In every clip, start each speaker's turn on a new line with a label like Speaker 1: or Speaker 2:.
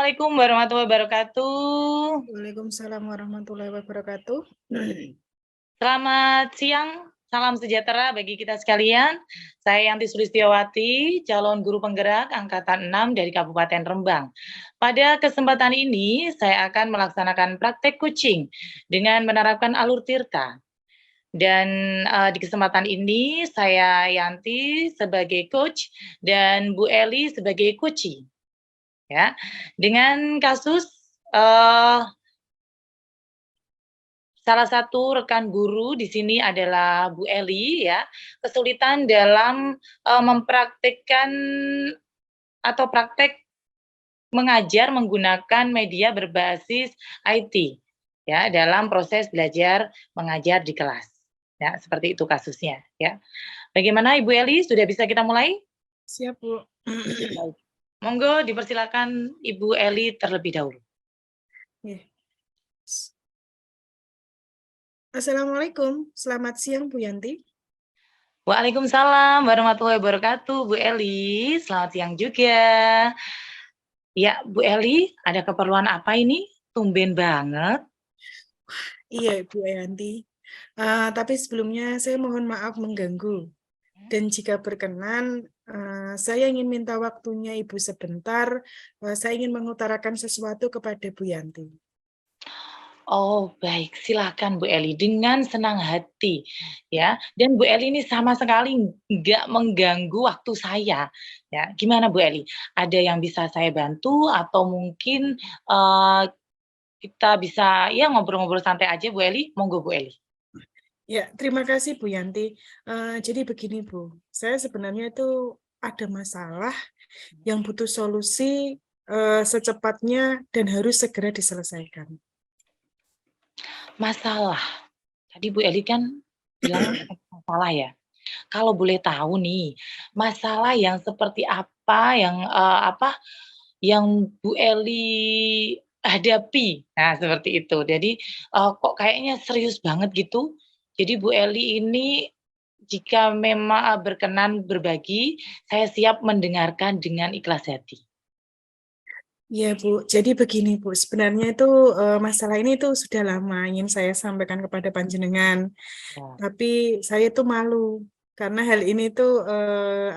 Speaker 1: Assalamualaikum warahmatullahi wabarakatuh.
Speaker 2: Waalaikumsalam warahmatullahi wabarakatuh.
Speaker 1: Selamat siang, salam sejahtera bagi kita sekalian. Saya Yanti Sulistiawati, calon guru penggerak angkatan 6 dari Kabupaten Rembang. Pada kesempatan ini, saya akan melaksanakan praktek coaching dengan menerapkan alur tirta. Dan di kesempatan ini, saya Yanti sebagai coach dan Bu Eli sebagai coachee. Ya, dengan kasus salah satu rekan guru di sini adalah Bu Eli ya, kesulitan dalam mempraktikkan atau praktek mengajar menggunakan media berbasis IT ya, dalam proses belajar mengajar di kelas. Ya, seperti itu kasusnya ya. Bagaimana Ibu Eli, sudah bisa kita mulai?
Speaker 2: Siap, Bu.
Speaker 1: Baik. Monggo dipersilakan Ibu Eli terlebih dahulu.
Speaker 2: Assalamualaikum, selamat siang Bu Yanti.
Speaker 1: Waalaikumsalam warahmatullahi wabarakatuh, Bu Eli. Selamat siang juga. Ya, Bu Eli, ada keperluan apa ini? Tumben banget.
Speaker 2: Iya, Bu Yanti. Tapi sebelumnya saya mohon maaf mengganggu. Dan jika berkenan, saya ingin minta waktunya Ibu sebentar. Saya ingin mengutarakan sesuatu kepada Bu Yanti.
Speaker 1: Oh, baik, silakan Bu Eli, dengan senang hati ya. Dan Bu Eli ini sama sekali nggak mengganggu waktu saya ya. Gimana Bu Eli? Ada yang bisa saya bantu atau mungkin kita bisa ya ngobrol-ngobrol santai aja Bu Eli? Monggo Bu Eli.
Speaker 2: Ya, terima kasih Bu Yanti. Jadi begini Bu, saya sebenarnya itu ada masalah yang butuh solusi secepatnya dan harus segera diselesaikan.
Speaker 1: Masalah. Tadi Bu Eli kan bilang masalah ya. Kalau boleh tahu nih, masalah yang seperti apa yang Bu Eli hadapi? Nah, seperti itu. Jadi, kok kayaknya serius banget gitu. Jadi Bu Eli ini jika memang, berkenan berbagi, saya siap mendengarkan dengan ikhlas hati.
Speaker 2: Iya Bu, jadi begini Bu, sebenarnya itu masalah ini itu sudah lama ingin saya sampaikan kepada panjenengan,
Speaker 1: Ya.
Speaker 2: tapi saya itu malu karena hal ini tuh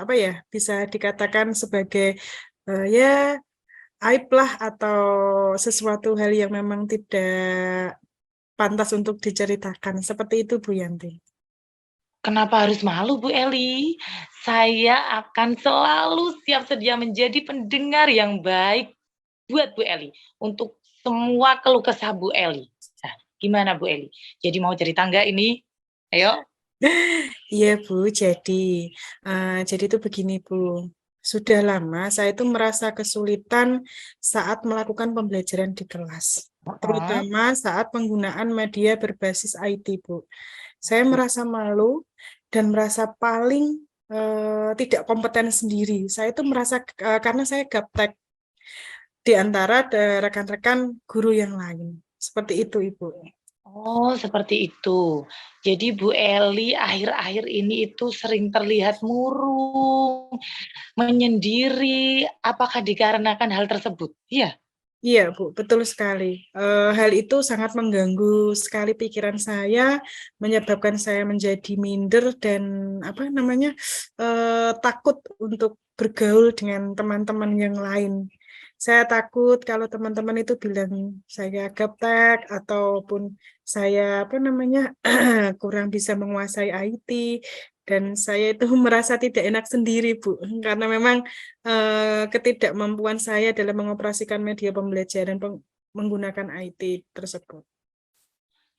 Speaker 2: apa ya bisa dikatakan sebagai ya aib lah atau sesuatu hal yang memang tidak pantas untuk diceritakan seperti itu Bu Yanti.
Speaker 1: Kenapa harus malu Bu Eli? Saya akan selalu siap sedia menjadi pendengar yang baik buat Bu Eli, untuk semua keluh kesah Bu Eli. Nah, gimana Bu Eli? Jadi mau cerita nggak ini? Ayo.
Speaker 2: Iya Bu, jadi itu begini Bu, sudah lama saya itu merasa kesulitan saat melakukan pembelajaran di kelas,
Speaker 1: Heeh.
Speaker 2: terutama saat penggunaan media berbasis IT Bu. Saya merasa malu dan merasa paling tidak kompeten sendiri. Saya itu merasa karena saya gaptek di antara rekan-rekan guru yang lain. Seperti itu Ibu.
Speaker 1: Oh, seperti itu. Jadi Bu Eli akhir-akhir ini itu sering terlihat murung, menyendiri, apakah dikarenakan hal tersebut? Iya?
Speaker 2: Iya, Bu, betul sekali. Hal itu sangat mengganggu sekali pikiran saya, menyebabkan saya menjadi minder dan apa namanya takut untuk bergaul dengan teman-teman yang lain. Saya takut kalau teman-teman itu bilang saya gaptek ataupun saya apa namanya kurang bisa menguasai IT dan saya itu merasa tidak enak sendiri, Bu, karena memang ketidakmampuan saya dalam mengoperasikan media pembelajaran menggunakan IT tersebut.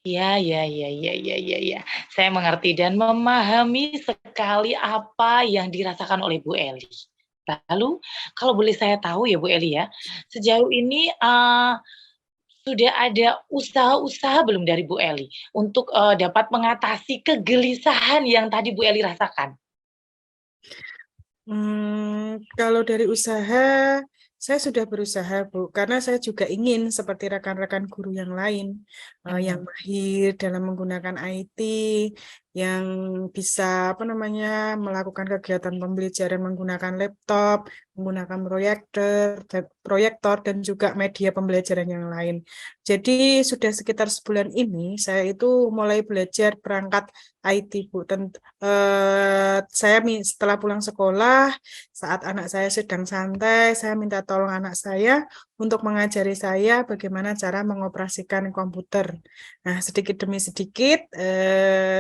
Speaker 1: Iya iya iya iya iya iya iya. Saya mengerti dan memahami sekali apa yang dirasakan oleh Bu Eli. Lalu kalau boleh saya tahu ya Bu Eli ya, sejauh ini, sudah ada usaha-usaha belum dari Bu Eli untuk, dapat mengatasi kegelisahan yang tadi Bu Eli rasakan?
Speaker 2: Kalau dari usaha, saya sudah berusaha, Bu, karena saya juga ingin seperti rekan-rekan guru yang lain, yang mahir dalam menggunakan IT, yang bisa melakukan kegiatan pembelajaran menggunakan laptop, menggunakan proyektor dan juga media pembelajaran yang lain. Jadi sudah sekitar sebulan ini saya itu mulai belajar perangkat IT, Bu. Saya setelah pulang sekolah, saat anak saya sedang santai, saya minta tolong anak saya untuk mengajari saya bagaimana cara mengoperasikan komputer. Nah, sedikit demi sedikit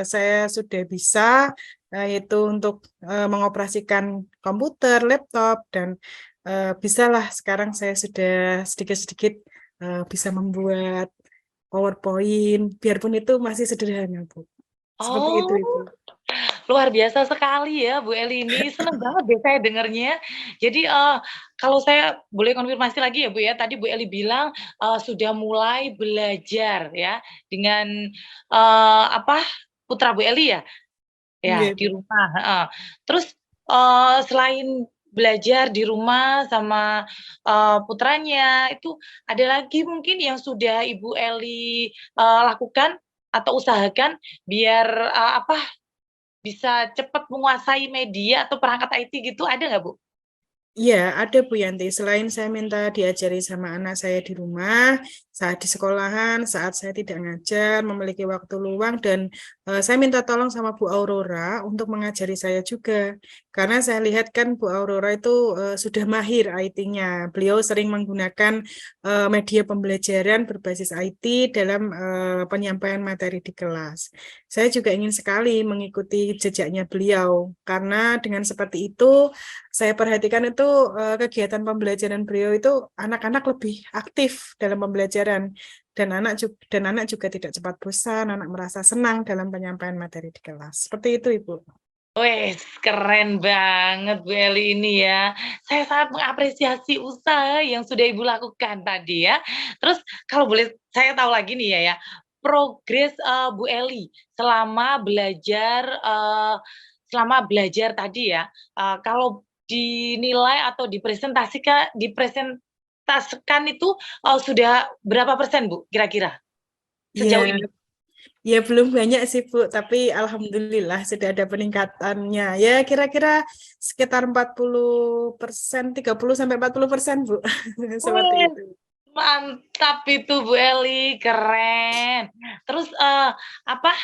Speaker 2: saya sudah bisa yaitu untuk mengoperasikan komputer, laptop, dan bisalah sekarang saya sudah sedikit-sedikit bisa membuat PowerPoint, biarpun itu masih sederhana, Bu. Seperti itu, Ibu.
Speaker 1: Oh, luar biasa sekali ya Bu Eli ini, seneng banget deh saya dengernya. Jadi, kalau saya boleh konfirmasi lagi ya Bu ya, tadi Bu Eli bilang, sudah mulai belajar ya dengan, putra Bu Eli ya? Ya,
Speaker 2: Iya,
Speaker 1: di
Speaker 2: Bu.
Speaker 1: rumah, heeh. Terus, selain belajar di rumah sama, putranya, itu ada lagi mungkin yang sudah Ibu Eli, lakukan atau usahakan biar, bisa cepat menguasai media atau perangkat IT gitu, ada nggak, Bu?
Speaker 2: Iya, ada Bu Yanti. Selain saya minta diajari sama anak saya di rumah, saat di sekolahan, saat saya tidak ngajar, memiliki waktu luang, dan saya minta tolong sama Bu Aurora untuk mengajari saya juga. Karena saya lihat kan Bu Aurora itu sudah mahir IT-nya. Beliau sering menggunakan media pembelajaran berbasis IT dalam penyampaian materi di kelas. Saya juga ingin sekali mengikuti jejaknya beliau, karena dengan seperti itu, saya perhatikan itu kegiatan pembelajaran beliau itu anak-anak lebih aktif dalam pembelajaran, dan anak juga tidak cepat bosan, anak merasa senang dalam penyampaian materi di kelas. Seperti itu, Ibu.
Speaker 1: Wes, keren banget Bu Eli ini ya. Saya sangat mengapresiasi usaha yang sudah Ibu lakukan tadi ya. Terus kalau boleh saya tahu lagi nih ya, progres, Bu Eli selama belajar tadi ya, kalau dinilai atau dipresentasikan itu, sudah berapa persen Bu kira-kira sejauh
Speaker 2: Ya,
Speaker 1: ini?
Speaker 2: ya belum banyak sih Bu, tapi alhamdulillah sudah ada peningkatannya. Ya kira-kira sekitar 40%, 30-40%, Bu. Seperti
Speaker 1: Wih,
Speaker 2: itu.
Speaker 1: mantap itu Bu Eli, keren. Terus, apa,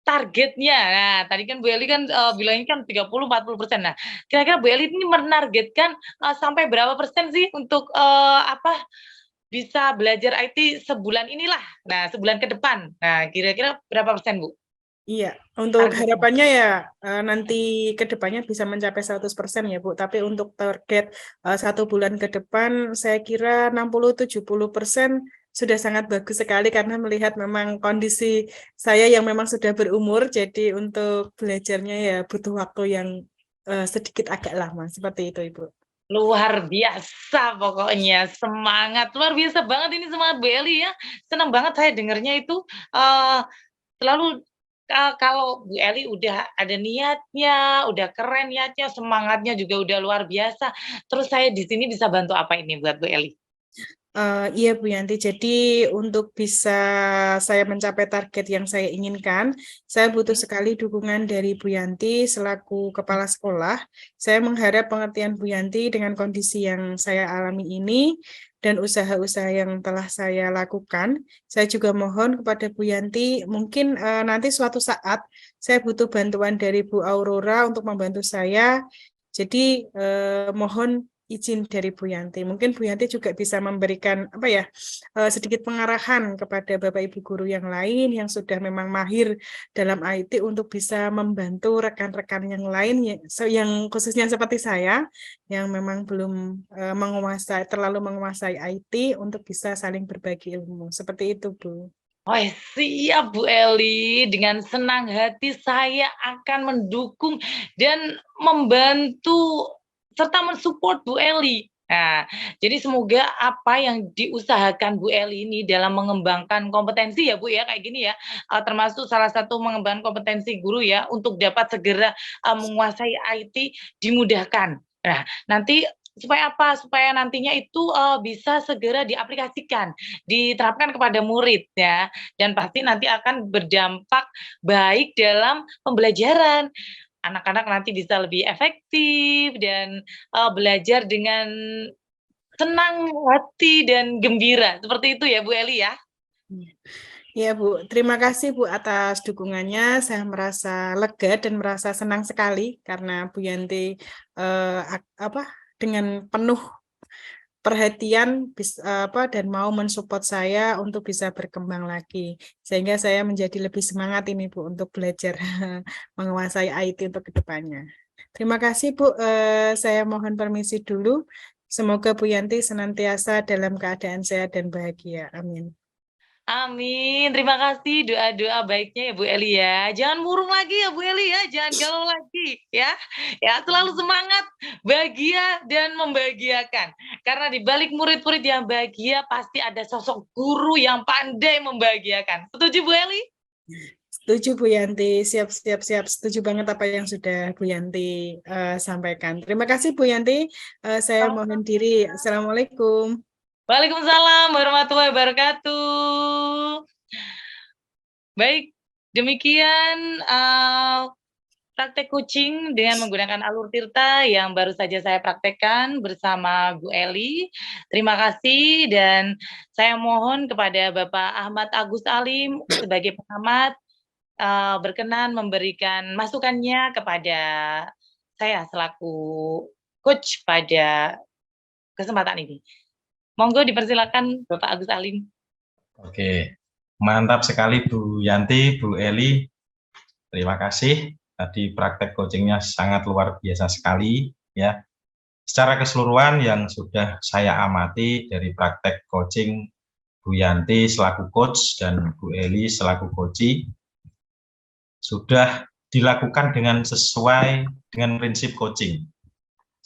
Speaker 1: targetnya, nah tadi kan Bu Eli kan, bilangnya kan 30-40%. Nah, kira-kira Bu Eli ini menargetkan, sampai berapa persen sih untuk, bisa belajar IT sebulan inilah, nah sebulan ke depan. Nah, kira-kira berapa persen Bu
Speaker 2: Iya, untuk
Speaker 1: targetnya?
Speaker 2: harapannya ya nanti ke depannya bisa mencapai 100% ya Bu. Tapi untuk target 1 bulan ke depan saya kira 60-70% sudah sangat bagus sekali, karena melihat memang kondisi saya yang memang sudah berumur, jadi untuk belajarnya ya butuh waktu yang sedikit agak lama. Seperti itu, Ibu.
Speaker 1: Luar biasa pokoknya, semangat, luar biasa banget ini semangat Bu Eli ya. Senang banget saya dengernya itu, eee, selalu kalau Bu Eli udah ada niatnya, udah keren niatnya, semangatnya juga udah luar biasa. Terus saya di sini bisa bantu apa ini buat Bu Eli?
Speaker 2: Iya Bu Yanti, jadi untuk bisa saya mencapai target yang saya inginkan, saya butuh
Speaker 1: Mhm,
Speaker 2: sekali dukungan dari Bu Yanti selaku kepala sekolah. Saya mengharap pengertian Bu Yanti dengan kondisi yang saya alami ini dan usaha-usaha yang telah saya lakukan. Saya juga mohon kepada Bu Yanti, mungkin nanti suatu saat saya butuh bantuan dari Bu Aurora untuk membantu saya. Jadi mohon izin dari Bu Yanti. Mungkin Bu Yanti juga bisa memberikan sedikit pengarahan kepada Bapak Ibu guru yang lain yang sudah memang mahir dalam IT untuk bisa membantu rekan-rekan yang lain yang khususnya seperti saya yang memang belum terlalu menguasai IT, untuk bisa saling berbagi ilmu. Seperti itu, Bu.
Speaker 1: oh siap Bu Eli, dengan senang hati saya akan mendukung dan membantu serta mensupport Bu Eli. Nah, jadi semoga apa yang diusahakan Bu Eli ini dalam mengembangkan kompetensi ya Bu ya, kayak gini ya, termasuk salah satu mengembangkan kompetensi guru ya, untuk dapat segera, menguasai IT dimudahkan. Nah, nanti Supaya apa? Supaya nantinya itu, bisa segera diaplikasikan, diterapkan kepada murid ya, dan pasti nanti akan berdampak baik dalam pembelajaran. Anak-anak nanti bisa lebih efektif dan, belajar dengan senang hati dan gembira, seperti itu ya Bu Eli ya?
Speaker 2: Ya Bu, terima kasih Bu atas dukungannya. Saya merasa lega dan merasa senang sekali karena Bu Yanti dengan penuh perhatian dan mau mensupport saya untuk bisa berkembang lagi. Sehingga saya menjadi lebih semangat ini Bu untuk belajar menguasai IT untuk kedepannya. Terima kasih Bu, saya mohon permisi dulu. Semoga Bu Yanti senantiasa dalam keadaan sehat dan bahagia. Amin.
Speaker 1: Amin, terima kasih doa-doa baiknya ya Bu Eli ya. Jangan murung lagi ya Bu Eli ya, jangan galau lagi ya. Ya, selalu semangat, bahagia dan membahagiakan. Karena di balik murid-murid yang bahagia pasti ada sosok guru yang pandai membahagiakan. Setuju Bu Eli?
Speaker 2: Setuju Bu Yanti, siap. Setuju banget apa yang sudah Bu Yanti sampaikan. Terima kasih Bu Yanti. Saya mohon diri. Assalamualaikum.
Speaker 1: Waalaikumsalam warahmatullahi wabarakatuh. Baik, demikian praktek coaching dengan menggunakan alur tirta yang baru saja saya praktekkan bersama Bu Eli. Terima kasih dan saya mohon kepada Bapak Ahmad Agus Alim sebagai pengamat berkenan memberikan masukannya kepada saya selaku coach pada kesempatan ini. Monggo dipersilakan Bapak Agus Alim.
Speaker 3: Oke, mantap sekali Bu Yanti, Bu Eli. Terima kasih. Tadi praktek coachingnya sangat luar biasa sekali ya. Secara keseluruhan yang sudah saya amati dari praktek coaching Bu Yanti selaku coach dan Bu Eli selaku coachee sudah dilakukan dengan sesuai dengan prinsip coaching.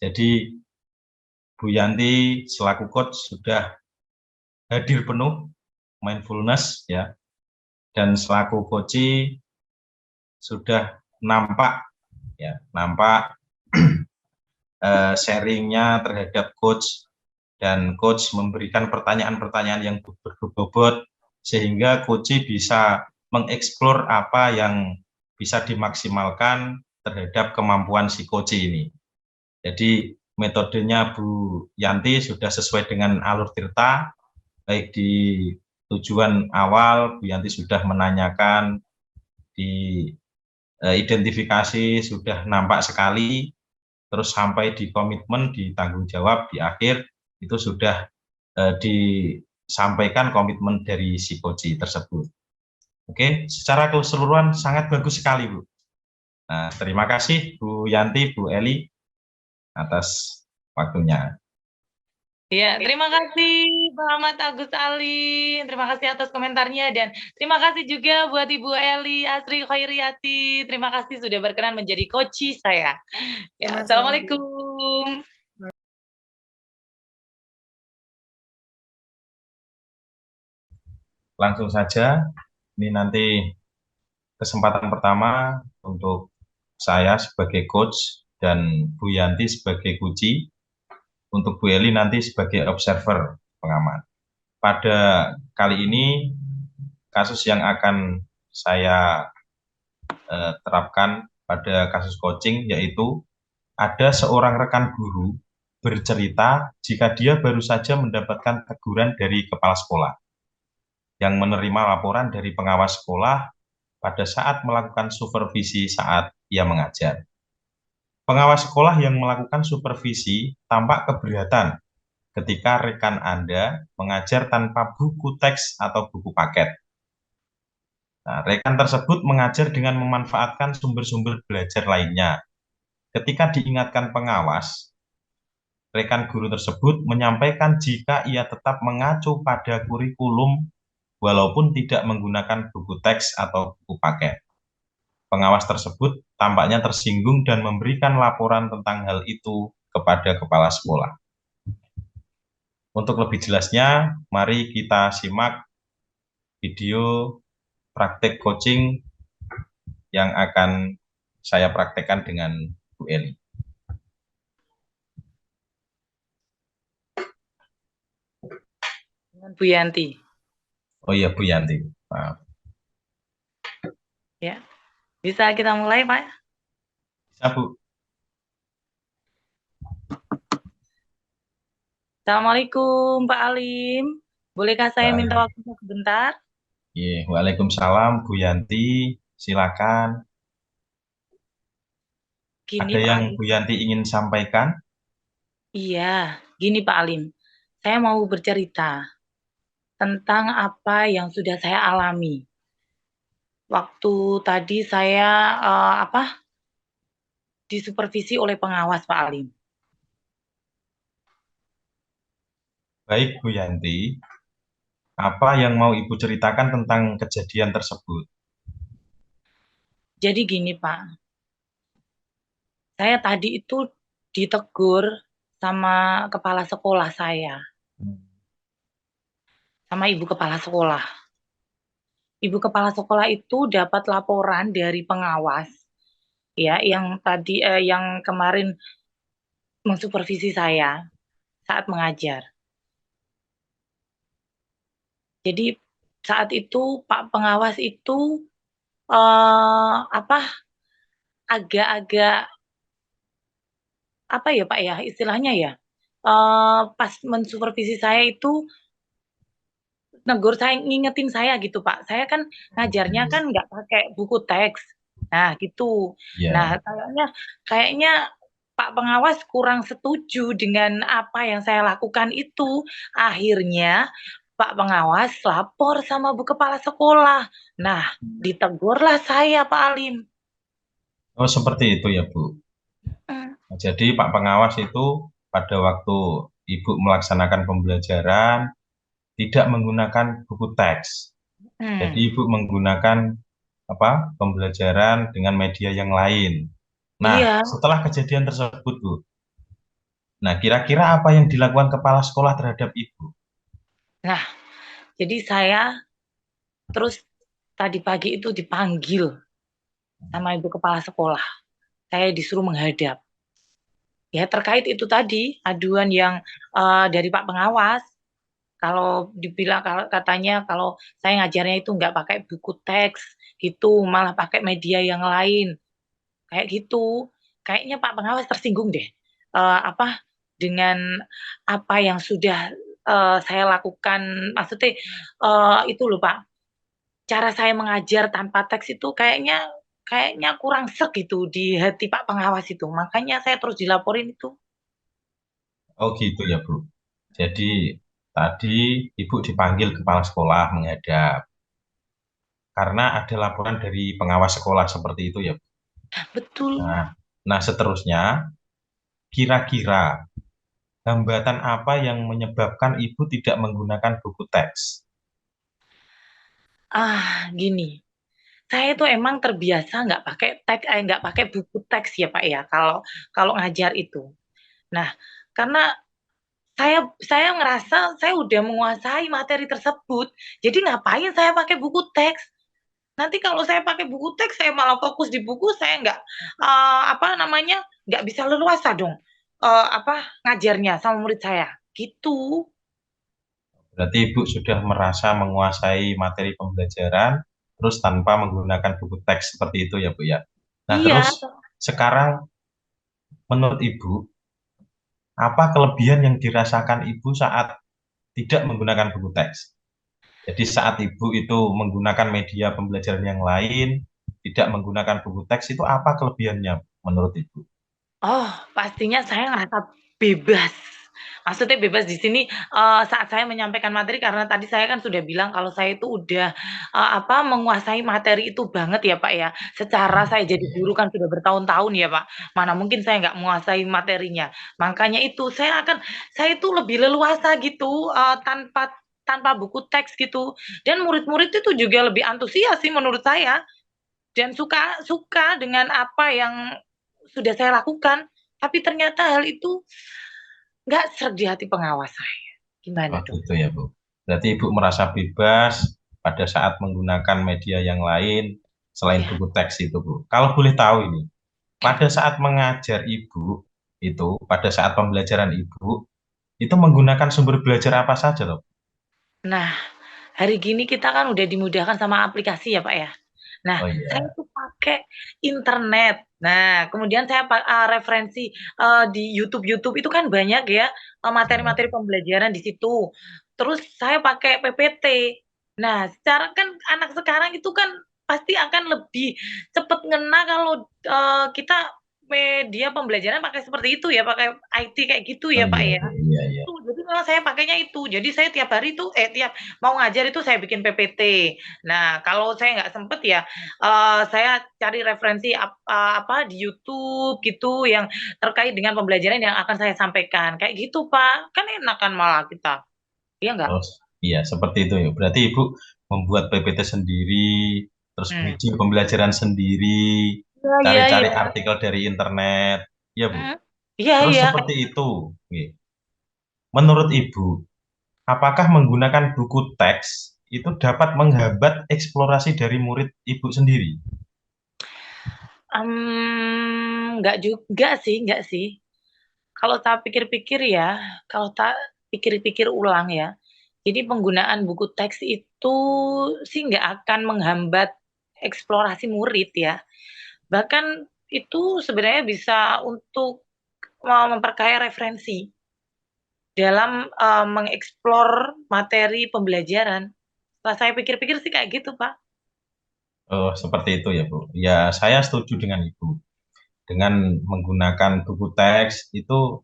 Speaker 3: Jadi Bu Yanti selaku coach sudah hadir penuh mindfulness ya, dan selaku coachee sudah nampak sharingnya terhadap coach, dan coach memberikan pertanyaan-pertanyaan yang berbobot sehingga coachee bisa mengeksplor apa yang bisa dimaksimalkan terhadap kemampuan si coachee ini. Jadi metodenya Bu Yanti sudah sesuai dengan alur tirta, baik di tujuan awal Bu Yanti sudah menanyakan, di identifikasi sudah nampak sekali, terus sampai di komitmen, di tanggung jawab, di akhir itu sudah disampaikan komitmen dari si coachee tersebut. Oke, secara keseluruhan sangat bagus sekali Bu. Nah, terima kasih Bu Yanti, Bu Eli atas waktunya.
Speaker 1: Ya, terima kasih Pak Ahmad Agus Ali. Terima kasih atas komentarnya dan terima kasih juga buat Ibu Eli Asri Khairiati. Terima kasih sudah berkenan menjadi coachee saya. Ya, Assalamualaikum.
Speaker 3: Langsung saja, ini nanti kesempatan pertama untuk saya sebagai coach dan Bu Yanti sebagai coachee. Untuk Bu Eli nanti sebagai observer pengamat. Pada kali ini kasus yang akan saya terapkan pada kasus coaching yaitu ada seorang rekan guru bercerita jika dia baru saja mendapatkan teguran dari kepala sekolah yang menerima laporan dari pengawas sekolah pada saat melakukan supervisi saat ia mengajar. Pengawas sekolah yang melakukan supervisi tampak keberatan ketika rekan Anda mengajar tanpa buku teks atau buku paket. Nah, rekan tersebut mengajar dengan memanfaatkan sumber-sumber belajar lainnya. Ketika diingatkan pengawas, rekan guru tersebut menyampaikan jika ia tetap mengacu pada kurikulum walaupun tidak menggunakan buku teks atau buku paket. Pengawas tersebut tampaknya tersinggung dan memberikan laporan tentang hal itu kepada kepala sekolah. Untuk lebih jelasnya, mari kita simak video praktek coaching yang akan saya praktekkan dengan Bu Eli.
Speaker 1: Dengan Bu Yanti.
Speaker 3: Oh iya, Bu Yanti. Maaf.
Speaker 1: Ya, bisa kita mulai, Pak?
Speaker 3: Bisa, Bu.
Speaker 1: Assalamualaikum, Pak Alim. Bolehkah saya minta
Speaker 3: Baik.
Speaker 1: waktu sebentar?
Speaker 3: Iya, Waalaikumsalam, Bu Yanti. Silakan.
Speaker 1: Gini,
Speaker 3: Ada
Speaker 1: Pak
Speaker 3: yang
Speaker 1: Alim.
Speaker 3: Bu Yanti ingin sampaikan?
Speaker 1: Iya, gini Pak Alim. Saya mau bercerita tentang apa yang sudah saya alami. Waktu tadi saya disupervisi oleh pengawas, Pak Alim.
Speaker 3: Baik, Bu Yanti. Apa yang mau Ibu ceritakan tentang kejadian tersebut?
Speaker 1: Jadi gini, Pak. Saya tadi itu ditegur sama kepala sekolah saya, sama ibu kepala sekolah. Ibu kepala sekolah itu dapat laporan dari pengawas, ya, yang kemarin mensupervisi saya saat mengajar. Jadi saat itu Pak pengawas itu eh, apa agak-agak apa ya Pak ya istilahnya ya, pas mensupervisi saya itu negur saya, ngingetin saya gitu Pak. Saya kan ngajarnya kan nggak pakai buku teks. Nah gitu. Nah
Speaker 3: Ya,
Speaker 1: kayaknya Pak pengawas kurang setuju dengan apa yang saya lakukan itu. Akhirnya Pak pengawas lapor sama Bu kepala sekolah. Nah, ditegurlah saya Pak Alim.
Speaker 3: oh seperti itu ya, Bu.
Speaker 1: Hmm.
Speaker 3: Nah, jadi Pak Pengawas itu pada waktu Ibu melaksanakan pembelajaran tidak menggunakan buku teks. Jadi
Speaker 1: Hmm.
Speaker 3: Ibu menggunakan apa pembelajaran dengan media yang lain. Nah,
Speaker 1: Iya.
Speaker 3: setelah kejadian tersebut, Bu, nah kira-kira apa yang dilakukan kepala sekolah terhadap Ibu?
Speaker 1: Nah, jadi saya terus tadi pagi itu dipanggil sama Ibu kepala sekolah. Saya disuruh menghadap. Ya terkait itu tadi aduan yang dari Pak pengawas. Kalau dibilang katanya kalau saya ngajarnya itu nggak pakai buku teks gitu, malah pakai media yang lain kayak gitu. Kayaknya Pak pengawas tersinggung deh. Apa dengan apa yang sudah saya lakukan, maksudnya itu loh Pak, cara saya mengajar tanpa teks itu kayaknya kayaknya kurang sek gitu di hati Pak pengawas itu. Makanya saya terus dilaporin itu.
Speaker 3: Oh gitu ya, Bu. Jadi tadi Ibu dipanggil kepala sekolah menghadap karena ada laporan dari pengawas sekolah seperti itu ya, Bu.
Speaker 1: Betul.
Speaker 3: Nah, nah seterusnya kira-kira hambatan apa yang menyebabkan Ibu tidak menggunakan buku teks?
Speaker 1: Gini. Saya itu emang terbiasa nggak pakai buku teks ya Pak ya kalau kalau ngajar itu. Nah, karena saya ngerasa saya udah menguasai materi tersebut. Jadi ngapain saya pakai buku teks? Nanti kalau saya pakai buku teks saya malah fokus di buku, saya nggak nggak bisa leluasa dong ngajarnya sama murid saya. Gitu.
Speaker 3: Berarti Ibu sudah merasa menguasai materi pembelajaran, terus tanpa menggunakan buku teks seperti itu ya, Bu ya. Nah,
Speaker 1: Iya.
Speaker 3: terus sekarang menurut Ibu, apa kelebihan yang dirasakan Ibu saat tidak menggunakan buku teks? Jadi saat Ibu itu menggunakan media pembelajaran yang lain, tidak menggunakan buku teks, itu apa kelebihannya menurut Ibu?
Speaker 1: Oh, pastinya saya ngerasa bebas. Maksudnya bebas di sini, saat saya menyampaikan materi karena tadi saya kan sudah bilang kalau saya itu udah, menguasai materi itu banget ya, Pak, ya. Secara saya jadi guru kan sudah bertahun-tahun ya, Pak. Mana mungkin saya nggak menguasai materinya. Makanya itu saya itu lebih leluasa gitu, tanpa tanpa buku teks gitu. Dan murid-murid itu juga lebih antusias sih menurut saya. Dan suka suka dengan apa yang sudah saya lakukan, tapi ternyata hal itu nggak sreg di hati pengawas saya. Gimana
Speaker 3: Oh
Speaker 1: dong?
Speaker 3: gitu ya, Bu. Berarti Ibu merasa bebas pada saat menggunakan media yang lain selain
Speaker 1: Iya.
Speaker 3: buku teks itu, Bu. Kalau boleh tahu ini, pada saat mengajar Ibu pada saat pembelajaran Ibu, itu menggunakan sumber belajar apa saja, loh?
Speaker 1: Nah, hari gini kita kan udah dimudahkan sama aplikasi ya, Pak, ya. Nah,
Speaker 3: Oh
Speaker 1: saya
Speaker 3: iya.
Speaker 1: tuh pakai internet. Nah, kemudian saya referensi, di YouTube itu kan banyak ya,
Speaker 3: Ya.
Speaker 1: materi-materi pembelajaran di situ. Terus saya pakai PPT. Nah, secara kan anak sekarang itu kan pasti akan lebih cepat ngena kalau, kita media pembelajaran pakai seperti itu ya, pakai IT kayak gitu
Speaker 3: Oh
Speaker 1: ya, Pak,
Speaker 3: iya,
Speaker 1: ya.
Speaker 3: Bu. Iya, iya.
Speaker 1: Jadi memang saya pakainya itu. Jadi saya tiap hari tuh tiap mau ngajar itu saya bikin PPT. Nah, kalau saya nggak sempet ya, saya cari referensi apa, di YouTube gitu yang terkait dengan pembelajaran yang akan saya sampaikan, kayak gitu, Pak. Kan enak kan malah kita, iya nggak?
Speaker 3: Oh, iya, seperti itu ya. Berarti Ibu membuat PPT sendiri, terus
Speaker 1: Hmm.
Speaker 3: video pembelajaran sendiri,
Speaker 1: Iya iya
Speaker 3: cari-cari
Speaker 1: iya.
Speaker 3: artikel dari internet. Iya, Bu.
Speaker 1: Mhm. Iya
Speaker 3: Terus
Speaker 1: iya,
Speaker 3: seperti itu. Oke. Menurut Ibu, apakah menggunakan buku teks itu dapat menghambat eksplorasi dari murid Ibu sendiri?
Speaker 1: nggak juga sih, nggak sih. Kalau tak pikir-pikir ya, kalau tak pikir-pikir ulang ya, jadi penggunaan buku teks itu sih nggak akan menghambat eksplorasi murid ya. Bahkan itu sebenarnya bisa untuk memperkaya referensi dalam, mengeksplor materi pembelajaran. Setelah saya pikir-pikir sih kayak gitu, Pak.
Speaker 3: Oh, seperti itu ya, Bu. Ya, saya setuju dengan Ibu. Dengan menggunakan buku teks itu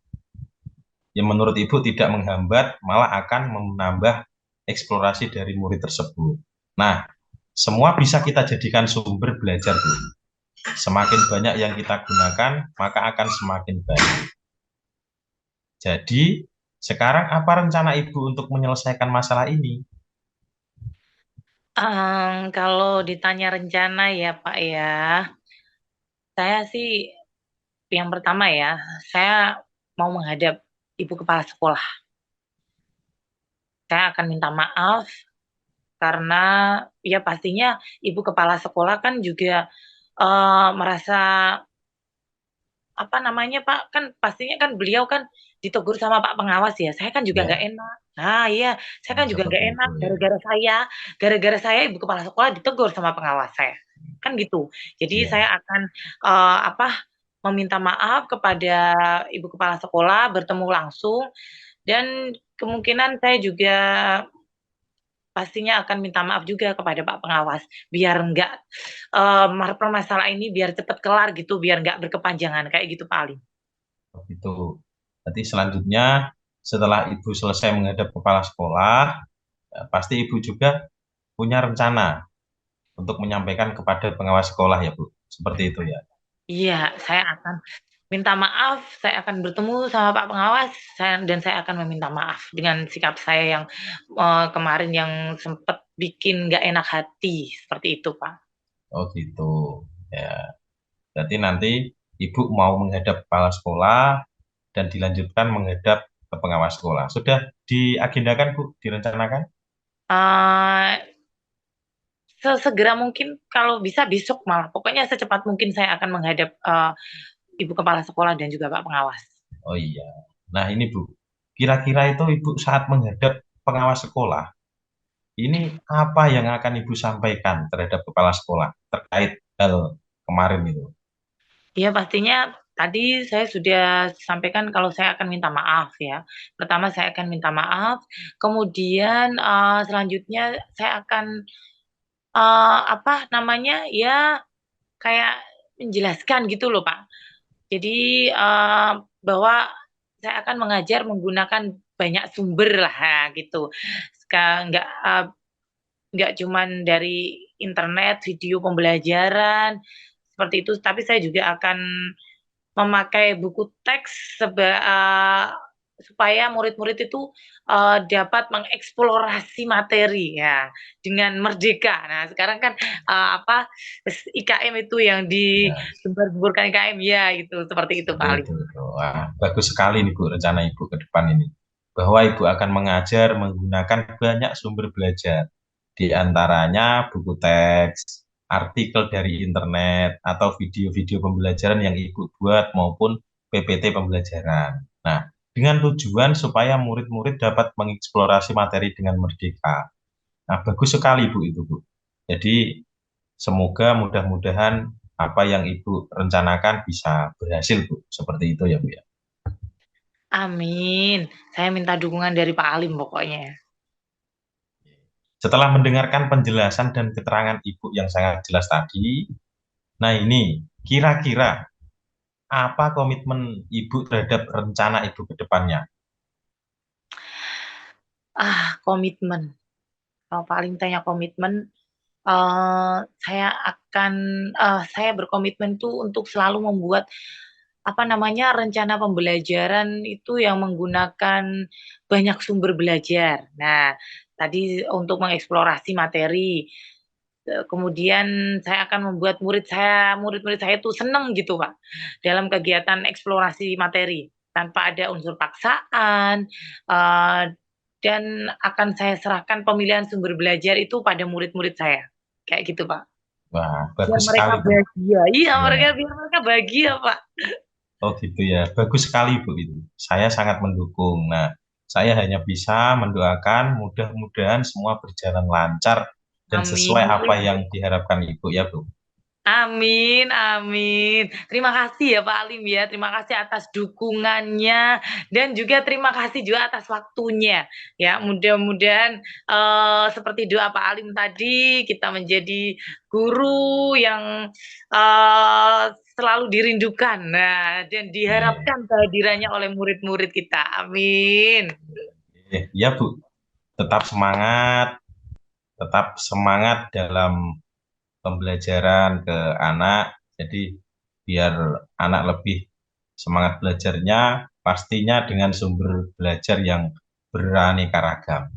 Speaker 3: yang menurut Ibu tidak menghambat, malah akan menambah eksplorasi dari murid tersebut. Nah, semua bisa kita jadikan sumber belajar, Bu. Semakin banyak yang kita gunakan, maka akan semakin baik. Jadi, sekarang apa rencana Ibu untuk menyelesaikan masalah ini?
Speaker 1: Kalau ditanya rencana ya, Pak, ya, saya sih yang pertama ya, saya mau menghadap ibu kepala sekolah. Saya akan minta maaf karena ya pastinya ibu kepala sekolah kan juga, merasa apa namanya, Pak, kan pastinya kan beliau kan ditegur sama Pak Pengawas ya, saya kan juga nggak
Speaker 3: Ya,
Speaker 1: enak. Nah iya, saya kan juga nggak
Speaker 3: seperti itu
Speaker 1: enak
Speaker 3: ya.
Speaker 1: gara-gara saya ibu kepala sekolah ditegur sama pengawas saya, kan gitu. Jadi
Speaker 3: Ya.
Speaker 1: saya akan, apa, meminta maaf kepada ibu kepala sekolah, bertemu langsung, dan kemungkinan saya juga pastinya akan minta maaf juga kepada Pak Pengawas, biar nggak, permasalahan ini biar cepat kelar gitu, biar nggak berkepanjangan, kayak gitu paling.
Speaker 3: Begitu. Nanti selanjutnya setelah Ibu selesai menghadap kepala sekolah, ya, pasti Ibu juga punya rencana untuk menyampaikan kepada pengawas sekolah ya, Bu. Seperti itu ya.
Speaker 1: Iya, saya akan minta maaf, saya akan bertemu sama Pak Pengawas, dan saya akan meminta maaf dengan sikap saya yang, kemarin yang sempet bikin nggak enak hati, seperti itu, Pak.
Speaker 3: Oh gitu. Ya, berarti nanti Ibu mau menghadap kepala sekolah dan dilanjutkan menghadap ke pengawas sekolah. Sudah diagendakan, Bu, direncanakan?
Speaker 1: Eee, Sesegera mungkin kalau bisa besok malah, pokoknya secepat mungkin saya akan menghadap, ibu kepala sekolah dan juga Pak Pengawas.
Speaker 3: Oh iya. Nah ini, Bu, kira-kira itu Ibu saat menghadap pengawas sekolah, ini apa yang akan Ibu sampaikan terhadap kepala sekolah terkait hal kemarin itu?
Speaker 1: Iya, pastinya tadi saya sudah sampaikan kalau saya akan minta maaf ya. Pertama saya akan minta maaf, kemudian, selanjutnya saya akan, apa namanya, ya kayak menjelaskan gitu loh, Pak. Jadi, bahwa saya akan mengajar menggunakan banyak sumber lah, gitu. Nggak, nggak cuman dari internet, video pembelajaran, seperti itu, tapi saya juga akan memakai buku teks supaya murid-murid itu, dapat mengeksplorasi materi ya, dengan merdeka. Nah, sekarang kan, apa, IKM itu yang
Speaker 3: Ya,
Speaker 1: digembar-gemborkan IKM, ya itu, seperti itu
Speaker 3: seperti
Speaker 1: paling.
Speaker 3: itu. Wah, bagus sekali nih, Bu, rencana Ibu ke depan ini. Bahwa Ibu akan mengajar menggunakan banyak sumber belajar. Di antaranya buku teks, artikel dari internet, atau video-video pembelajaran yang Ibu buat maupun PPT pembelajaran. Nah, dengan tujuan supaya murid-murid dapat mengeksplorasi materi dengan merdeka. Nah, bagus sekali Bu itu Bu. Jadi semoga mudah-mudahan apa yang Ibu rencanakan bisa berhasil Bu. Seperti itu ya Bu ya.
Speaker 1: Amin. Saya minta dukungan dari Pak Alim pokoknya.
Speaker 3: Setelah mendengarkan penjelasan dan keterangan Ibu yang sangat jelas tadi, nah ini kira-kira apa komitmen Ibu terhadap rencana Ibu ke depannya?
Speaker 1: Komitmen. Kalau Pak Alim tanya komitmen, saya akan saya berkomitmen tuh untuk selalu membuat rencana pembelajaran itu yang menggunakan banyak sumber belajar. Nah, tadi untuk mengeksplorasi materi. Kemudian saya akan membuat murid-murid saya itu senang gitu Pak, dalam kegiatan eksplorasi materi tanpa ada unsur paksaan, eh, dan akan saya serahkan pemilihan sumber belajar itu pada murid-murid saya, kayak gitu Pak.
Speaker 3: Wah,
Speaker 1: Biar
Speaker 3: bagus
Speaker 1: mereka
Speaker 3: sekali Bu.
Speaker 1: bahagia, iya
Speaker 3: Ya.
Speaker 1: biar mereka bahagia Pak.
Speaker 3: Oh gitu ya, bagus sekali Bu itu. Saya sangat mendukung. Nah, saya hanya bisa mendoakan mudah-mudahan semua berjalan lancar dan sesuai
Speaker 1: Amin.
Speaker 3: apa yang diharapkan Ibu ya Bu.
Speaker 1: Amin, amin. Terima kasih ya Pak Alim ya. Terima kasih atas dukungannya dan juga terima kasih juga atas waktunya. Ya, mudah-mudahan seperti doa Pak Alim tadi kita menjadi guru yang selalu dirindukan. Nah, dan
Speaker 3: Iya,
Speaker 1: diharapkan kehadirannya oleh murid-murid kita. Amin.
Speaker 3: iya Bu, tetap semangat dalam pembelajaran ke anak. Jadi biar anak lebih semangat belajarnya, pastinya dengan sumber belajar yang beraneka ragam.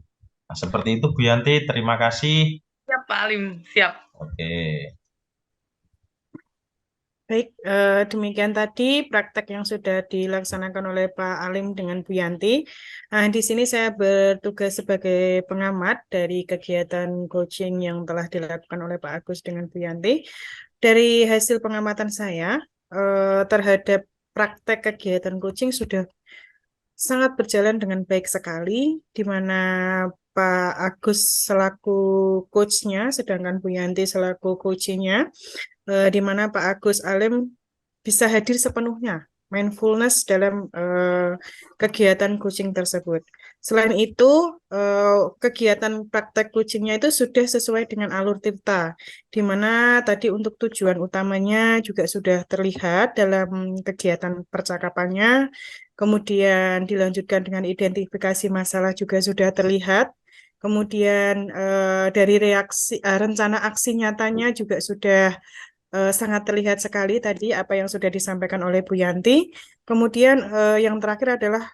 Speaker 3: Nah, seperti itu Bu Yanti, terima kasih.
Speaker 1: Siap Pak Alim, siap.
Speaker 3: Oke.
Speaker 2: Baik, demikian tadi praktek yang sudah dilaksanakan oleh Pak Alim dengan Bu Yanti. Nah, di sini saya bertugas sebagai pengamat dari kegiatan coaching yang telah dilakukan oleh Pak Agus dengan Bu Yanti. Dari hasil pengamatan saya terhadap praktek kegiatan coaching sudah sangat berjalan dengan baik sekali, di mana Pak Agus selaku coachnya, sedangkan Bu Yanti selaku coachingnya, di mana Pak Agus Alim bisa hadir sepenuhnya, mindfulness dalam kegiatan coaching tersebut. Selain itu, kegiatan praktek coachingnya itu sudah sesuai dengan alur Tirta, di mana tadi untuk tujuan utamanya juga sudah terlihat dalam kegiatan percakapannya, kemudian dilanjutkan dengan identifikasi masalah juga sudah terlihat, kemudian dari rencana aksi nyatanya juga sudah sangat terlihat sekali tadi apa yang sudah disampaikan oleh Bu Yanti. Kemudian yang terakhir adalah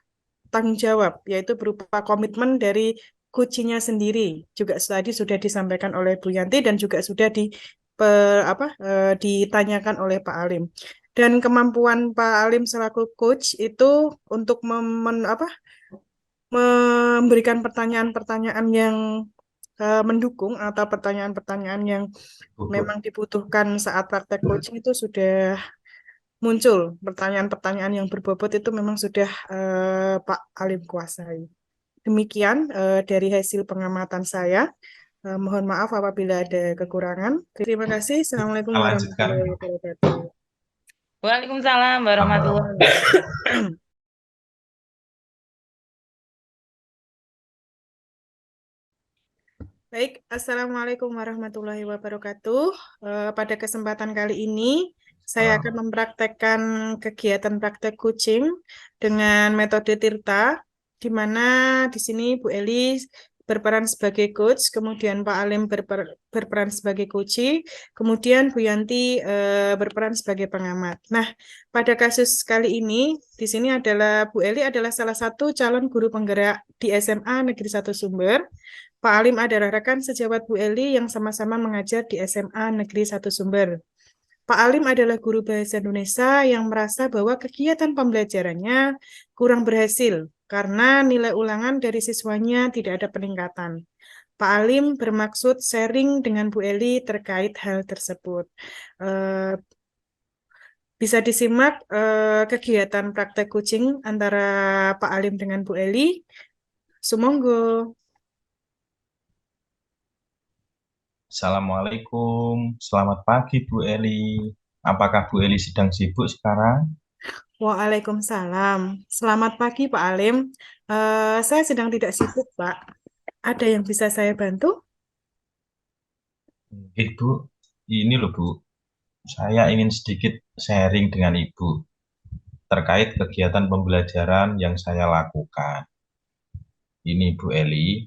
Speaker 2: tanggung jawab, yaitu berupa komitmen dari kuncinya sendiri. Juga tadi sudah disampaikan oleh Bu Yanti dan juga sudah ditanyakan oleh Pak Alim. Dan kemampuan Pak Alim selaku coach itu untuk memberikan pertanyaan-pertanyaan yang mendukung atau pertanyaan-pertanyaan yang memang dibutuhkan saat praktek coaching itu sudah muncul. Pertanyaan-pertanyaan yang berbobot itu memang sudah Pak Alim kuasai. Demikian dari hasil pengamatan saya. Mohon maaf apabila ada kekurangan. Terima kasih. Assalamualaikum
Speaker 3: Kita lanjutkan.
Speaker 2: warahmatullahi wabarakatuh.
Speaker 1: Waalaikumsalam warahmatullahi wabarakatuh.
Speaker 2: Baik, Assalamualaikum warahmatullahi wabarakatuh. Pada kesempatan kali ini, saya akan mempraktekkan kegiatan praktek coaching dengan metode Tirta, di mana di sini Bu Eli berperan sebagai coach, kemudian Pak Alim berperan sebagai coach, kemudian Bu Yanti berperan sebagai pengamat. Nah, pada kasus kali ini, di sini adalah Bu Eli adalah salah satu calon guru penggerak di SMA Negeri 1 Sumber. Pak Alim adalah rekan sejawat Bu Eli yang sama-sama mengajar di SMA Negeri 1 Sumber. Pak Alim adalah guru bahasa Indonesia yang merasa bahwa kegiatan pembelajarannya kurang berhasil karena nilai ulangan dari siswanya tidak ada peningkatan. Pak Alim bermaksud sharing dengan Bu Eli terkait hal tersebut. Bisa disimak kegiatan praktek coaching antara Pak Alim dengan Bu Eli. Sumonggo.
Speaker 3: Assalamualaikum, selamat pagi Bu Eli. Apakah Bu Eli sedang sibuk sekarang?
Speaker 2: Waalaikumsalam. Selamat pagi Pak Alim. Saya sedang tidak sibuk, Pak. Ada yang bisa saya bantu?
Speaker 3: Mungkin Bu, ini loh Bu, saya ingin sedikit sharing dengan Ibu terkait kegiatan pembelajaran yang saya lakukan. Ini Bu Eli,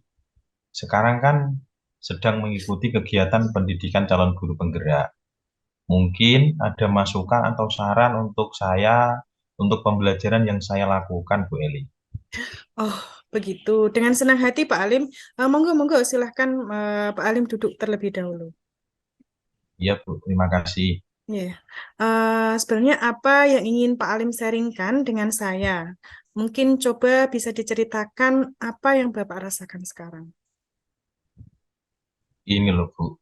Speaker 3: sekarang kan sedang mengikuti kegiatan pendidikan calon guru penggerak. Mungkin ada masukan atau saran untuk saya untuk pembelajaran yang saya lakukan, Bu Eli.
Speaker 2: Oh, begitu. Dengan senang hati Pak Alim. Monggo, silahkan Pak Alim duduk terlebih dahulu.
Speaker 3: Iya, Bu, terima kasih.
Speaker 2: Ya, sebenarnya apa yang ingin Pak Alim sharingkan dengan saya? Mungkin coba bisa diceritakan apa yang Bapak rasakan sekarang.
Speaker 3: Ini loh, Bu.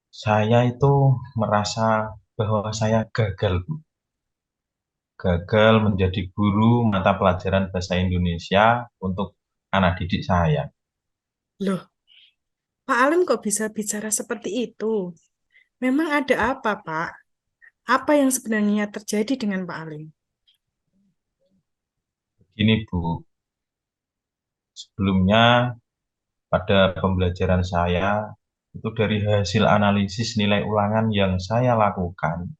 Speaker 3: Saya itu merasa bahwa saya gagal, Bu. Gagal menjadi guru mata pelajaran bahasa Indonesia untuk anak didik saya.
Speaker 2: Loh, Pak Alim kok bisa bicara seperti itu? Memang ada apa, Pak? Apa yang sebenarnya terjadi dengan Pak Alim?
Speaker 3: Begini, Bu. Sebelumnya pada pembelajaran saya itu dari hasil analisis nilai ulangan yang saya lakukan,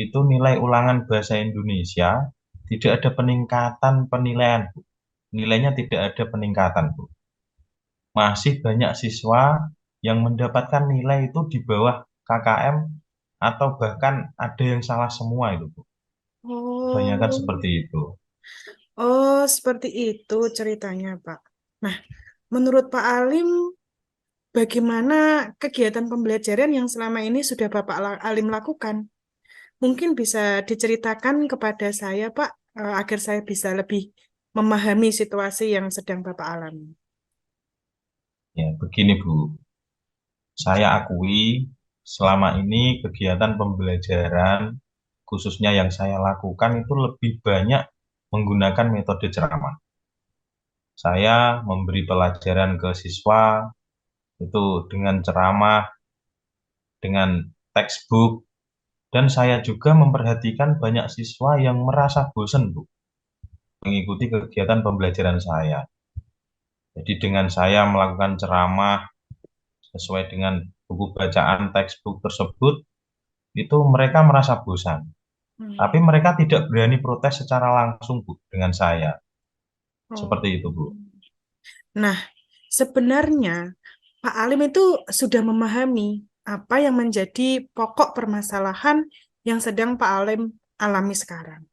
Speaker 3: itu nilai ulangan bahasa Indonesia tidak ada peningkatan penilaian, Bu. Nilainya tidak ada peningkatan, Bu. Masih banyak siswa yang mendapatkan nilai itu di bawah KKM atau bahkan ada yang salah semua itu, Bu. Kebanyakan
Speaker 2: Oh,
Speaker 3: seperti itu.
Speaker 2: seperti itu ceritanya, Pak. Nah, menurut Pak Alim, bagaimana kegiatan pembelajaran yang selama ini sudah Bapak Alim lakukan? Mungkin bisa diceritakan kepada saya, Pak, agar saya bisa lebih memahami situasi yang sedang Bapak alami.
Speaker 3: Ya, begini, Bu. Saya akui selama ini kegiatan pembelajaran khususnya yang saya lakukan itu lebih banyak menggunakan metode ceramah. Saya memberi pelajaran ke siswa itu dengan ceramah, dengan textbook, dan saya juga memperhatikan banyak siswa yang merasa bosan, Bu, mengikuti kegiatan pembelajaran saya. Jadi dengan saya melakukan ceramah sesuai dengan buku bacaan textbook tersebut, itu mereka merasa bosan. Tapi
Speaker 2: Hmm.
Speaker 3: mereka tidak berani protes secara langsung, Bu, dengan saya.
Speaker 2: Oh.
Speaker 3: Seperti itu, Bu.
Speaker 2: Nah, sebenarnya Pak Alim itu sudah memahami apa yang menjadi pokok permasalahan yang sedang Pak Alim alami sekarang.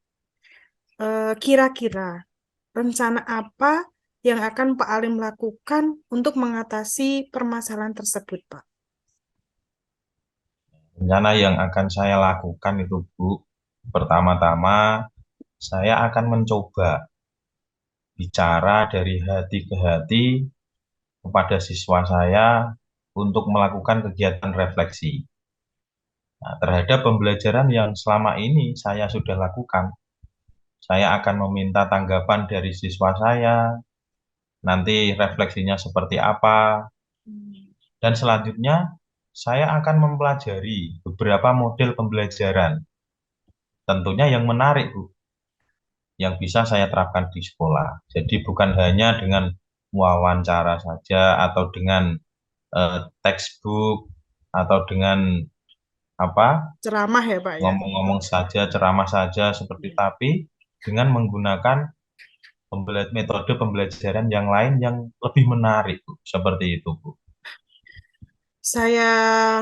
Speaker 2: Kira-kira rencana apa yang akan Pak Alim lakukan untuk mengatasi permasalahan tersebut, Pak?
Speaker 3: Rencana yang akan saya lakukan itu, Bu, pertama-tama saya akan mencoba bicara dari hati ke hati kepada siswa saya untuk melakukan kegiatan refleksi. Nah, terhadap pembelajaran yang selama ini saya sudah lakukan, saya akan meminta tanggapan dari siswa saya, nanti refleksinya seperti apa, dan selanjutnya saya akan mempelajari beberapa model pembelajaran, tentunya yang menarik, Bu, yang bisa saya terapkan di sekolah. Jadi bukan hanya dengan wawancara saja atau dengan textbook atau dengan apa
Speaker 2: Ceramah ya, Pak ya?
Speaker 3: ngomong-ngomong saja, ceramah saja seperti, tapi dengan menggunakan metode pembelajaran yang lain yang lebih menarik, Bu. Seperti itu, Bu.
Speaker 2: Saya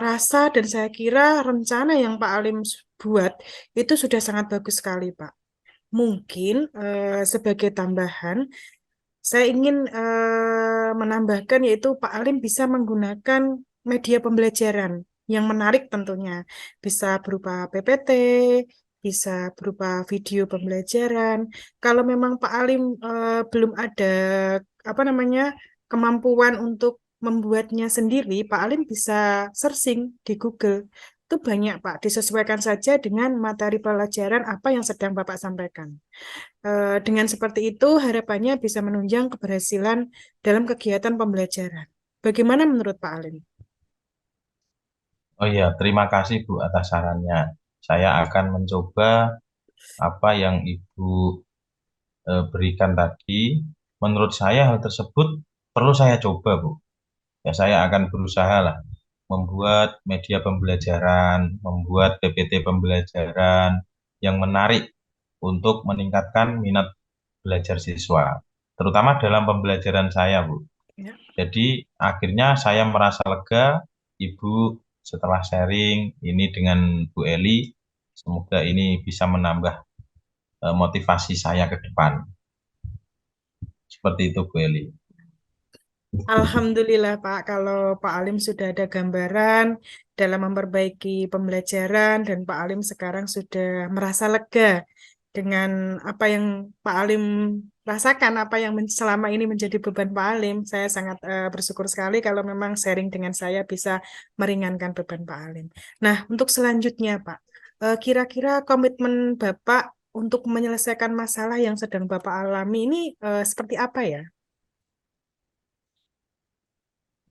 Speaker 2: rasa dan saya kira rencana yang Pak Alim buat itu sudah sangat bagus sekali, Pak. Mungkin sebagai tambahan, saya ingin menambahkan yaitu Pak Alim bisa menggunakan media pembelajaran yang menarik tentunya. Bisa berupa PPT, bisa berupa video pembelajaran. Kalau memang Pak Alim belum ada apa namanya kemampuan untuk membuatnya sendiri, Pak Alim bisa searching di Google. itu banyak, Pak. Disesuaikan saja dengan materi pelajaran apa yang sedang Bapak sampaikan. Dengan seperti itu, harapannya bisa menunjang keberhasilan dalam kegiatan pembelajaran. Bagaimana menurut Pak Alim?
Speaker 3: Oh iya, terima kasih Bu atas sarannya. Saya akan mencoba apa yang Ibu berikan tadi. Menurut saya hal tersebut perlu saya coba, Bu. Ya, saya akan berusaha lah membuat media pembelajaran, membuat PPT pembelajaran yang menarik untuk meningkatkan minat belajar siswa, terutama dalam pembelajaran saya, Bu.
Speaker 2: Ya.
Speaker 3: Jadi akhirnya saya merasa lega, Ibu, setelah sharing ini dengan Bu Eli, semoga ini bisa menambah motivasi saya ke depan. Seperti itu, Bu Eli.
Speaker 2: Alhamdulillah Pak, kalau Pak Alim sudah ada gambaran dalam memperbaiki pembelajaran dan Pak Alim sekarang sudah merasa lega dengan apa yang Pak Alim rasakan, apa yang selama ini menjadi beban Pak Alim. Saya sangat bersyukur sekali kalau memang sharing dengan saya bisa meringankan beban Pak Alim. Nah, untuk selanjutnya Pak, kira-kira komitmen Bapak untuk menyelesaikan masalah yang sedang Bapak alami ini seperti apa ya?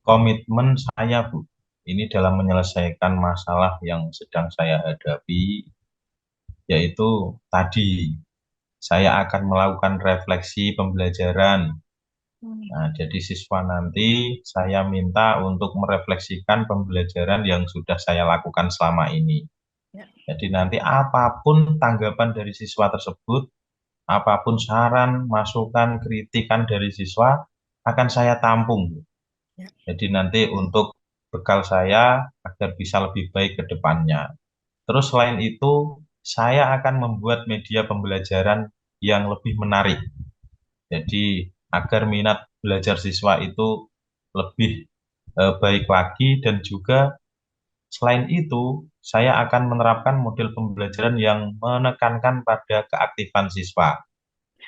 Speaker 3: Komitmen saya, Bu, ini dalam menyelesaikan masalah yang sedang saya hadapi, yaitu tadi saya akan melakukan refleksi pembelajaran. Nah, jadi siswa nanti saya minta untuk merefleksikan pembelajaran yang sudah saya lakukan selama ini.
Speaker 2: Ya.
Speaker 3: Jadi nanti apapun tanggapan dari siswa tersebut, apapun saran, masukan, kritikan dari siswa akan saya tampung.
Speaker 2: Ya.
Speaker 3: Jadi nanti untuk bekal saya agar bisa lebih baik ke depannya. Terus selain itu, saya akan membuat media pembelajaran yang lebih menarik. Jadi agar minat belajar siswa itu lebih baik lagi, dan juga selain itu saya akan menerapkan model pembelajaran yang menekankan pada keaktifan siswa.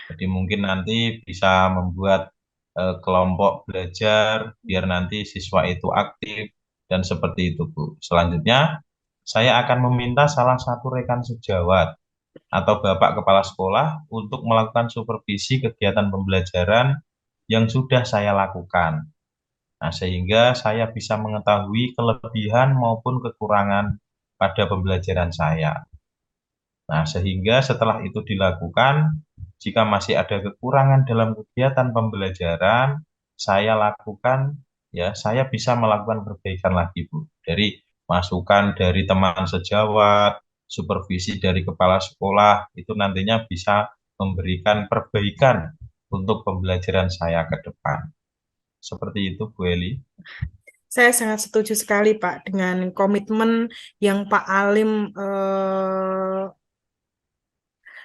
Speaker 3: Jadi mungkin nanti bisa membuat kelompok belajar biar nanti siswa itu aktif dan seperti itu, Bu. Selanjutnya saya akan meminta salah satu rekan sejawat atau Bapak Kepala Sekolah untuk melakukan supervisi kegiatan pembelajaran yang sudah saya lakukan. Nah, sehingga saya bisa mengetahui kelebihan maupun kekurangan pada pembelajaran saya. Nah, sehingga setelah itu dilakukan, jika masih ada kekurangan dalam kegiatan pembelajaran, saya lakukan, ya, saya bisa melakukan perbaikan lagi, Bu. Dari masukan dari teman sejawat, supervisi dari kepala sekolah, itu nantinya bisa memberikan perbaikan untuk pembelajaran saya ke depan. Seperti itu, Bu Eli.
Speaker 2: Saya sangat setuju sekali, Pak, dengan komitmen yang Pak Alim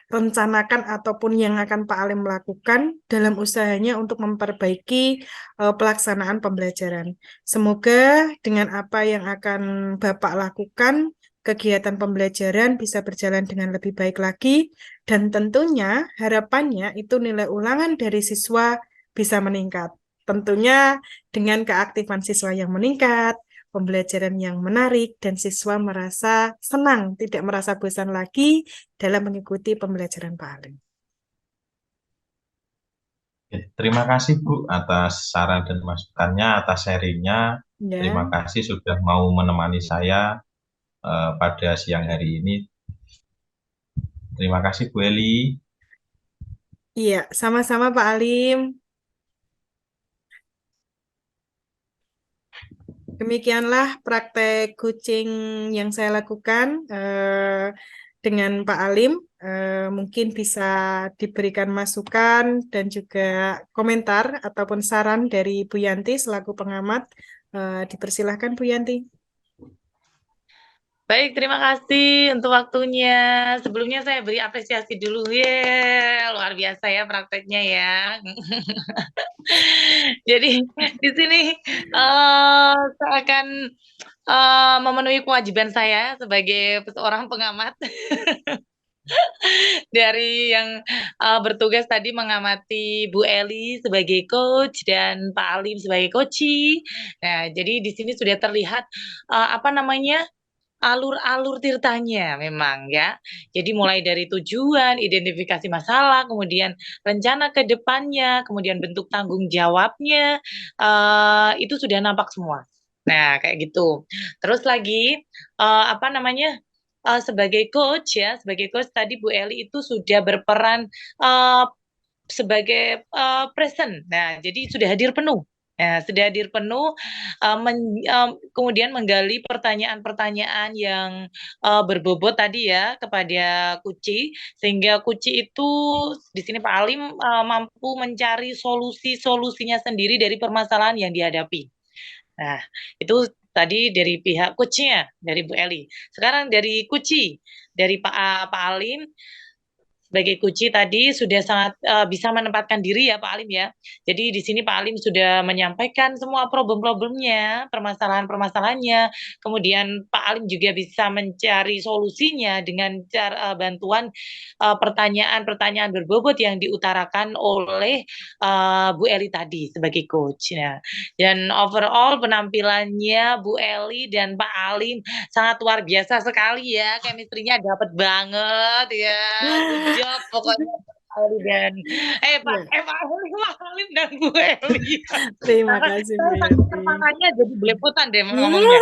Speaker 2: rencanakan ataupun yang akan Pak Alim lakukan dalam usahanya untuk memperbaiki pelaksanaan pembelajaran. Semoga dengan apa yang akan Bapak lakukan, kegiatan pembelajaran bisa berjalan dengan lebih baik lagi, dan tentunya harapannya itu nilai ulangan dari siswa bisa meningkat. Tentunya dengan keaktifan siswa yang meningkat, pembelajaran yang menarik, dan siswa merasa senang, tidak merasa bosan lagi dalam mengikuti pembelajaran Pak Alim.
Speaker 3: Terima kasih, Bu, atas saran dan masukannya, atas sharingnya.
Speaker 2: Ya,
Speaker 3: Terima kasih sudah mau menemani saya pada siang hari ini. Terima kasih, Bu Eli.
Speaker 2: iya, sama-sama Pak Alim. Demikianlah praktek coaching yang saya lakukan dengan Pak Alim. Mungkin bisa diberikan masukan dan juga komentar ataupun saran dari Bu Yanti selaku pengamat. Dipersilahkan Bu Yanti.
Speaker 1: Baik, terima kasih untuk waktunya. Sebelumnya saya beri apresiasi dulu. Luar biasa ya prakteknya ya. Jadi di sini saya akan memenuhi kewajiban saya sebagai seorang pengamat dari yang bertugas tadi mengamati Bu Eli sebagai coach dan Pak Alim sebagai coachee. Nah, jadi di sini sudah terlihat apa namanya alur-alur tirtanya memang ya. Jadi mulai dari tujuan, identifikasi masalah, kemudian rencana ke depannya, kemudian bentuk tanggung jawabnya, itu sudah nampak semua. Nah, kayak gitu. Terus lagi, apa namanya, sebagai coach ya, sebagai coach tadi Bu Eli itu sudah berperan, sebagai, present. Nah, jadi sudah hadir penuh. Nah, sudah hadir penuh, kemudian menggali pertanyaan-pertanyaan yang, berbobot tadi ya kepada Kuci, sehingga Kuci itu di sini Pak Alim, mampu mencari solusi-solusinya sendiri dari permasalahan yang dihadapi. Nah, itu tadi dari pihak coach-nya, dari Bu Eli. Sekarang dari Kuci, dari Pak Alim, sebagai Kuci tadi sudah sangat bisa menempatkan diri ya Pak Alim ya. Jadi di sini Pak Alim sudah menyampaikan semua problem-problemnya, permasalahan-permasalahannya. Kemudian Pak Alim juga bisa mencari solusinya dengan cara bantuan pertanyaan-pertanyaan berbobot yang diutarakan oleh Bu Eli tadi sebagai coach. Nah, dan overall penampilannya Bu Eli dan Pak Alim sangat luar biasa sekali ya, chemistry-nya dapat banget ya. Good job pokoknya Pak Ali dan Pak Alim dan Bu Eli.
Speaker 2: Terima kasih Bu
Speaker 1: Saya
Speaker 2: Yanti.
Speaker 1: matanya jadi belepotan deh ngomongnya.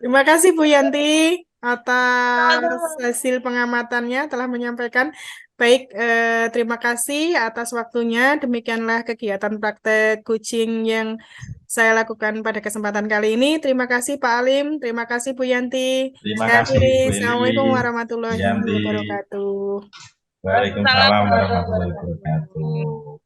Speaker 2: Terima kasih Bu Yanti atas hasil pengamatannya telah menyampaikan. Baik, terima kasih atas waktunya. Demikianlah kegiatan praktek coaching yang saya lakukan pada kesempatan kali ini. Terima kasih Pak Alim, terima kasih Bu Yanti.
Speaker 3: Terima
Speaker 2: Saya
Speaker 3: kasih
Speaker 2: akhiri.
Speaker 3: Bu Eli,
Speaker 2: Assalamualaikum
Speaker 3: Bu
Speaker 2: warahmatullahi
Speaker 3: Yanti.
Speaker 2: wabarakatuh.
Speaker 3: Waalaikumsalam warahmatullahi wabarakatuh.